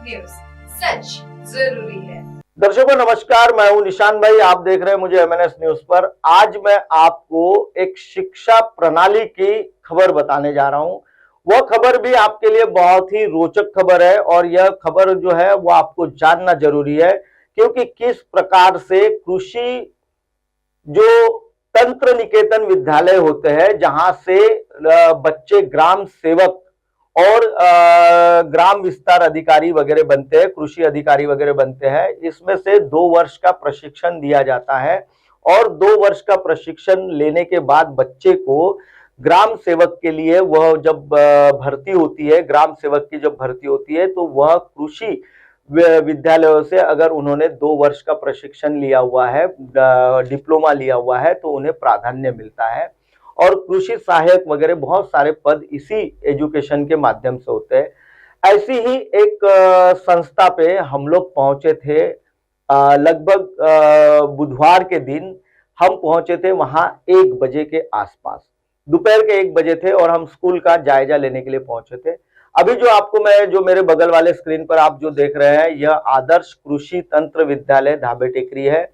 News, सच जरूरी है। दर्शकों नमस्कार, मैं हूं निशान भाई। आप देख रहे हैं मुझे एमएनएस न्यूज पर। आज मैं आपको एक शिक्षा प्रणाली की खबर बताने जा रहा हूं। वह खबर भी आपके लिए बहुत ही रोचक खबर है और यह खबर जो है वो आपको जानना जरूरी है, क्योंकि किस प्रकार से कृषि जो तंत्र निकेतन विद्यालय होते हैं, जहां से बच्चे ग्राम सेवक और ग्राम विस्तार अधिकारी वगैरह बनते हैं, कृषि अधिकारी वगैरह बनते हैं। इसमें से 2 वर्ष का प्रशिक्षण दिया जाता है और 2 वर्ष का प्रशिक्षण लेने के बाद बच्चे को ग्राम सेवक के लिए वह जब भर्ती होती है, ग्राम सेवक की जब भर्ती होती है, तो वह कृषि विद्यालयों से अगर उन्होंने 2 वर्ष का प्रशिक्षण लिया हुआ है, डिप्लोमा लिया हुआ है, तो उन्हें प्राधान्य मिलता है। और कृषि सहायक वगैरह बहुत सारे पद इसी एजुकेशन के माध्यम से होते हैं। ऐसी ही एक संस्था पे हम लोग पहुंचे थे। लगभग बुधवार के दिन हम पहुंचे थे वहां 1 बजे के आसपास, दोपहर के 1 बजे थे और हम स्कूल का जायजा लेने के लिए पहुंचे थे। अभी जो मेरे बगल वाले स्क्रीन पर आप जो देख रहे हैं, यह आदर्श कृषि तंत्र विद्यालय धाबे टेकरी है।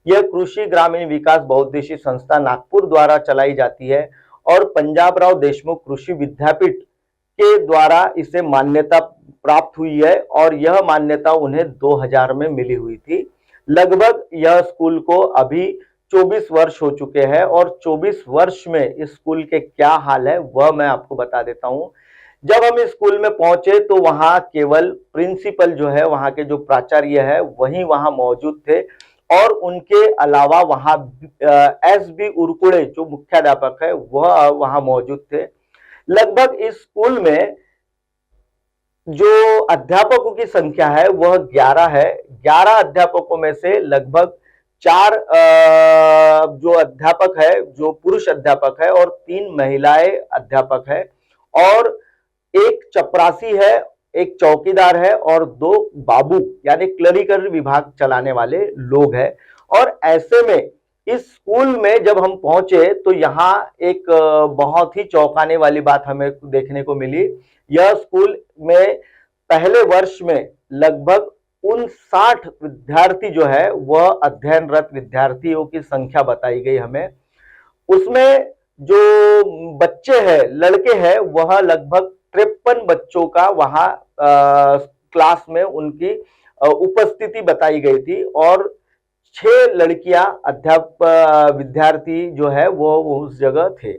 यह कृषि ग्रामीण विकास बहुउद्देशीय संस्था नागपुर द्वारा चलाई जाती है और पंजाबराव देशमुख कृषि विद्यापीठ के द्वारा इसे मान्यता प्राप्त हुई है और यह मान्यता उन्हें 2000 में मिली हुई थी। लगभग यह स्कूल को अभी 24 वर्ष हो चुके हैं और 24 वर्ष में इस स्कूल के क्या हाल है वह मैं आपको बता देता हूं। जब हम इस स्कूल में पहुंचे तो वहां केवल प्रिंसिपल जो है, वहां के जो प्राचार्य है, वही वहां मौजूद थे और उनके अलावा वहां एस.बी. उरकुड़े जो मुख्याध्यापक है वह वहां मौजूद थे। लगभग इस स्कूल में जो अध्यापकों की संख्या है वह 11 है। 11 अध्यापकों में से लगभग 4 जो अध्यापक है, जो पुरुष अध्यापक है और 3 महिलाएं अध्यापक है और एक चपरासी है, एक चौकीदार है और 2 बाबू यानी क्लरिकल विभाग चलाने वाले लोग हैं। और ऐसे में इस स्कूल में जब हम पहुंचे तो यहाँ एक बहुत ही चौंकाने वाली बात हमें देखने को मिली। यह स्कूल में पहले वर्ष में लगभग 59 विद्यार्थी जो है वह अध्ययनरत विद्यार्थियों की संख्या बताई गई हमें। उसमें जो बच्चे हैं, लड़के हैं, वह लगभग 53 बच्चों का वहां क्लास में उनकी उपस्थिति बताई गई थी और 6 लड़कियां विद्यार्थी जो है वो उस जगह थे।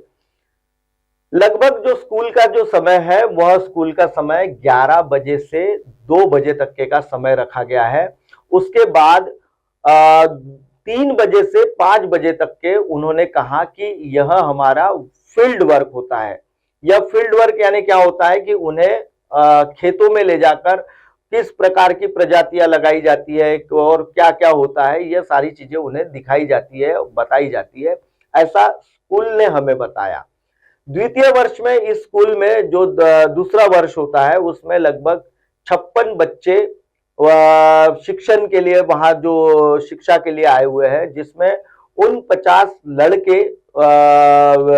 लगभग जो स्कूल का जो समय है वह स्कूल का समय 11 बजे से 2 बजे तक के का समय रखा गया है। उसके बाद 3 बजे से 5 बजे तक के उन्होंने कहा कि यह हमारा फील्ड वर्क होता है। यह फील्ड वर्क यानी क्या होता है कि उन्हें खेतों में ले जाकर किस प्रकार की प्रजातियां लगाई जाती है और क्या क्या होता है, यह सारी चीजें उन्हें दिखाई जाती है, बताई जाती है। ऐसा स्कूल ने हमें बताया। द्वितीय वर्ष में इस स्कूल में जो दूसरा वर्ष होता है उसमें लगभग 56 बच्चे शिक्षण के लिए वहां जो शिक्षा के लिए आए हुए हैं, जिसमें 49 लड़के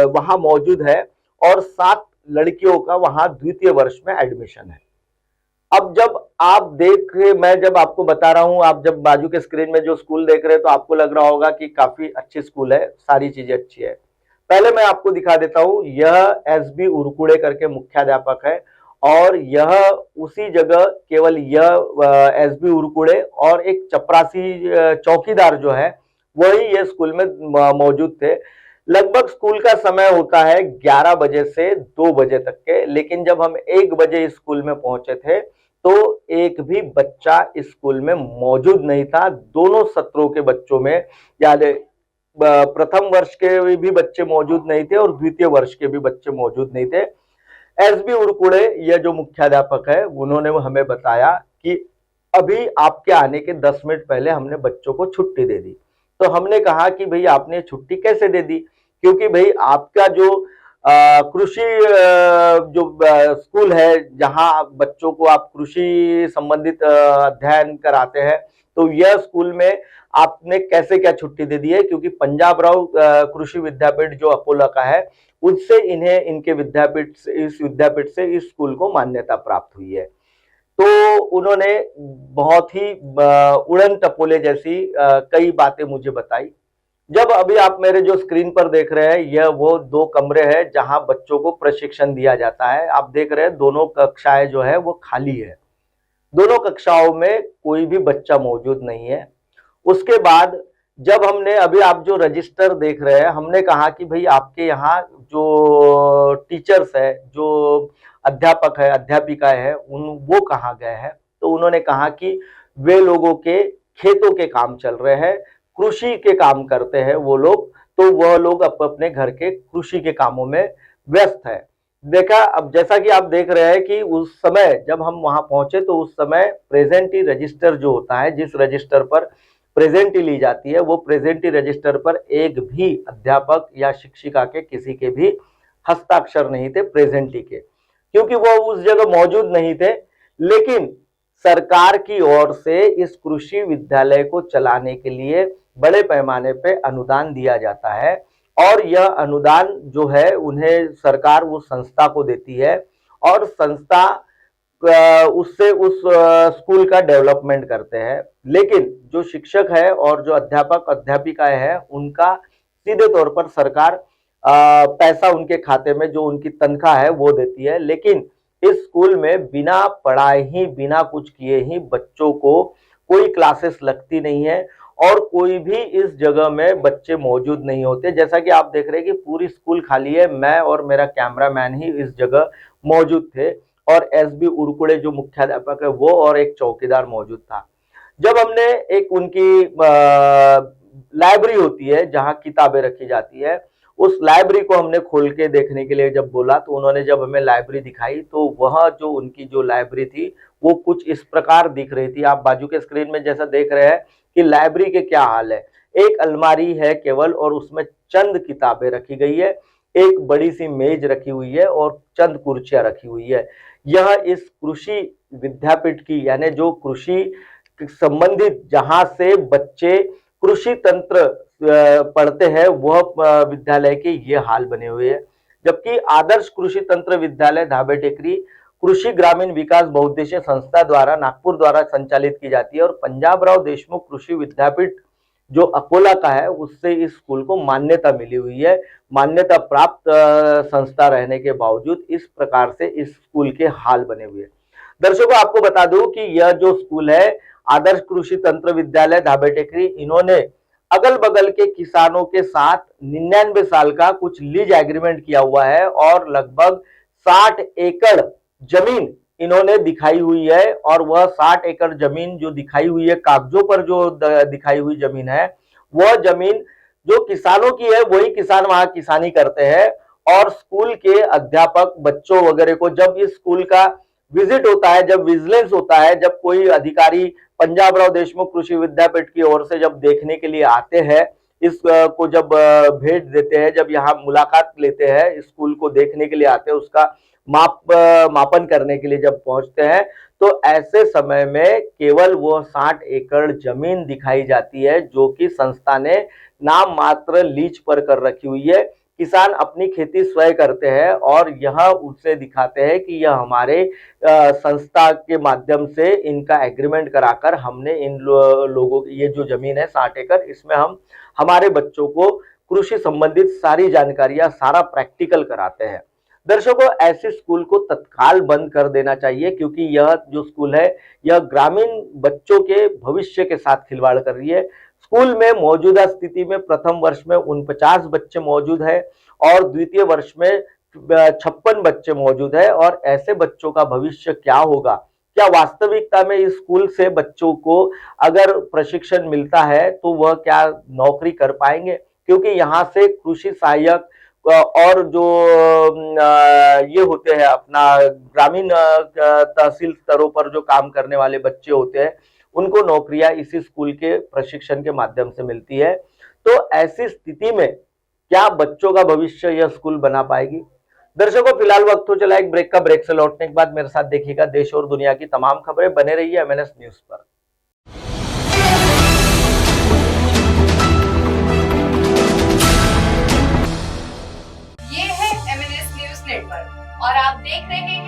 वहां मौजूद है और 7 लड़कियों का वहां द्वितीय वर्ष में एडमिशन है। अब मैं जब आपको बता रहा हूं, आप जब बाजू के स्क्रीन में जो स्कूल देख रहे हैं तो आपको लग रहा होगा कि काफी अच्छी स्कूल है, सारी चीजें अच्छी है। पहले मैं आपको दिखा देता हूं, यह एस.बी. उरकुड़े करके मुख्याध्यापक है और यह उसी जगह केवल यह एस.बी. उरकुड़े और एक चपरासी चौकीदार जो है वही ये स्कूल में मौजूद थे। लगभग स्कूल का समय होता है 11 बजे से 2 बजे तक के, लेकिन जब हम 1 बजे इस स्कूल में पहुंचे थे तो एक भी बच्चा इस स्कूल में मौजूद नहीं था। दोनों सत्रों के बच्चों में, यानी प्रथम वर्ष के भी बच्चे मौजूद नहीं थे और द्वितीय वर्ष के भी बच्चे मौजूद नहीं थे। एस.बी. उरकुड़े ये जो मुख्याध्यापक है उन्होंने हमें बताया कि अभी आपके आने के 10 मिनट पहले हमने बच्चों को छुट्टी दे दी। तो हमने कहा कि भाई आपने छुट्टी कैसे दे दी, क्योंकि भाई आपका जो कृषि जो स्कूल है जहां बच्चों को आप कृषि संबंधित अध्ययन कराते हैं, तो यह स्कूल में आपने कैसे क्या छुट्टी दे दी है, क्योंकि पंजाबराव कृषि विद्यापीठ जो अपोलो का है उससे इन्हें इनके विद्यापीठ से इस स्कूल को मान्यता प्राप्त हुई है। तो उन्होंने बहुत ही उड़न टपोले जैसी कई बातें मुझे बताई। जब अभी आप मेरे जो स्क्रीन पर देख रहे हैं, यह वो 2 कमरे हैं जहां बच्चों को प्रशिक्षण दिया जाता है। आप देख रहे हैं दोनों कक्षाएं जो है वो खाली है, दोनों कक्षाओं में कोई भी बच्चा मौजूद नहीं है। उसके बाद जब हमने अभी आप जो रजिस्टर देख रहे हैं, हमने कहा कि भाई आपके यहाँ जो टीचर्स है, जो अध्यापक है, अध्यापिकाएं है, वो कहाँ गए हैं? तो उन्होंने कहा कि वे लोगों के खेतों के काम चल रहे हैं, कृषि के काम करते हैं वो लोग, तो वह लोग अपने घर के कृषि के कामों में व्यस्त है। देखा, अब जैसा कि आप देख रहे हैं कि उस समय जब हम वहां पहुंचे तो उस समय प्रेजेंटी रजिस्टर जो होता है, जिस रजिस्टर पर प्रेजेंटी ली जाती है, वो प्रेजेंटी रजिस्टर पर एक भी अध्यापक या शिक्षिका के किसी के भी हस्ताक्षर नहीं थे प्रेजेंटी के, क्योंकि वो उस जगह मौजूद नहीं थे। लेकिन सरकार की ओर से इस कृषि विद्यालय को चलाने के लिए बड़े पैमाने पे अनुदान दिया जाता है और यह अनुदान जो है उन्हें सरकार उस संस्था को देती है और संस्था उससे उस स्कूल का डेवलपमेंट करते हैं। लेकिन जो शिक्षक है और जो अध्यापक अध्यापिकाएं हैं, उनका सीधे तौर पर सरकार पैसा उनके खाते में जो उनकी तनख्वाह है वो देती है। लेकिन इस स्कूल में बिना पढ़ाए ही, बिना कुछ किए ही बच्चों को कोई क्लासेस लगती नहीं है और कोई भी इस जगह में बच्चे मौजूद नहीं होते। जैसा कि आप देख रहे हैं कि पूरी स्कूल खाली है, मैं और मेरा कैमरामैन ही इस जगह मौजूद थे और एसबी उरकुड़े जो मुख्याध्यापक है वो और एक चौकीदार मौजूद था। जब हमने एक उनकी लाइब्रेरी होती है जहां किताबें रखी जाती है, उस लाइब्रेरी को हमने खोल के देखने के लिए जब बोला तो उन्होंने जब हमें लाइब्रेरी दिखाई तो वह जो उनकी जो लाइब्रेरी थी वो कुछ इस प्रकार दिख रही थी। आप बाजू के स्क्रीन में जैसा देख रहे हैं कि लाइब्रेरी के क्या हाल है। एक अलमारी है केवल और उसमें चंद किताबें रखी गई है, एक बड़ी सी मेज रखी हुई है और चंद कुर्सियां रखी हुई है। यह इस कृषि विद्यापीठ की, यानी जो कृषि संबंधित जहां से बच्चे कृषि तंत्र पढ़ते हैं, वह विद्यालय के ये हाल बने हुए हैं। जबकि आदर्श कृषि तंत्र विद्यालय धाबे टेकरी कृषि ग्रामीण विकास बहुउद्देशीय संस्था द्वारा नागपुर द्वारा संचालित की जाती है और पंजाबराव देशमुख कृषि विद्यापीठ जो अकोला का है उससे इस स्कूल को मान्यता मिली हुई है। मान्यता प्राप्त संस्था रहने के बावजूद इस प्रकार से इस स्कूल के हाल बने हुए हैं। दर्शकों, आपको बता दूं कि यह जो स्कूल है आदर्श कृषि तंत्र विद्यालय धाबे टेकरी, इन्होंने अगल बगल के किसानों के साथ 99 साल का कुछ लीज एग्रीमेंट किया हुआ है और लगभग 60 एकड़ जमीन इन्होंने दिखाई हुई है और वह 60 एकड़ जमीन जो दिखाई हुई है, कागजों पर जो दिखाई हुई जमीन है, वह जमीन जो किसानों की है वही किसान वहां किसानी करते हैं और स्कूल के अध्यापक बच्चों वगैरह को जब इस स्कूल का विजिट होता है, जब विजिलेंस होता है, जब कोई अधिकारी पंजाबराव देशमुख कृषि विद्यापीठ की ओर से जब देखने के लिए आते हैं, इस को जब भेंट देते हैं, जब यहाँ मुलाकात लेते हैं, स्कूल को देखने के लिए आते हैं, उसका मापन करने के लिए जब पहुंचते हैं, तो ऐसे समय में केवल वो 60 एकड़ जमीन दिखाई जाती है जो कि संस्था ने नाम मात्र लीज पर कर रखी हुई है। किसान अपनी खेती स्वयं करते हैं और यह उससे दिखाते हैं कि यह हमारे संस्था के माध्यम से इनका एग्रीमेंट कराकर हमने इन लोगों की ये जो जमीन है 60 एकड़, इसमें हम हमारे बच्चों को कृषि संबंधित सारी जानकारियां, सारा प्रैक्टिकल कराते हैं। दर्शकों, ऐसे स्कूल को तत्काल बंद कर देना चाहिए क्योंकि यह जो स्कूल है यह ग्रामीण बच्चों के भविष्य के साथ खिलवाड़ कर रही है। स्कूल में मौजूदा स्थिति में प्रथम वर्ष में 49 बच्चे मौजूद है और द्वितीय वर्ष में 56 बच्चे मौजूद है और ऐसे बच्चों का भविष्य क्या होगा? क्या वास्तविकता में इस स्कूल से बच्चों को अगर प्रशिक्षण मिलता है तो वह क्या नौकरी कर पाएंगे? क्योंकि यहाँ से कृषि सहायक और जो ये होते हैं अपना ग्रामीण तहसील स्तरों पर जो काम करने वाले बच्चे होते हैं, उनको नौकरियां इसी स्कूल के प्रशिक्षण के माध्यम से मिलती है। तो ऐसी स्थिति में क्या बच्चों का भविष्य यह स्कूल बना पाएगी? दर्शकों, फिलहाल वक्त हो चला एक ब्रेक का। ब्रेक से लौटने के बाद मेरे साथ देखिएगा देश और दुनिया की तमाम खबरें। बने रहिए MNS न्यूज पर। ये है MNS न्यूज नेटवर्क और आप देख रहे हैं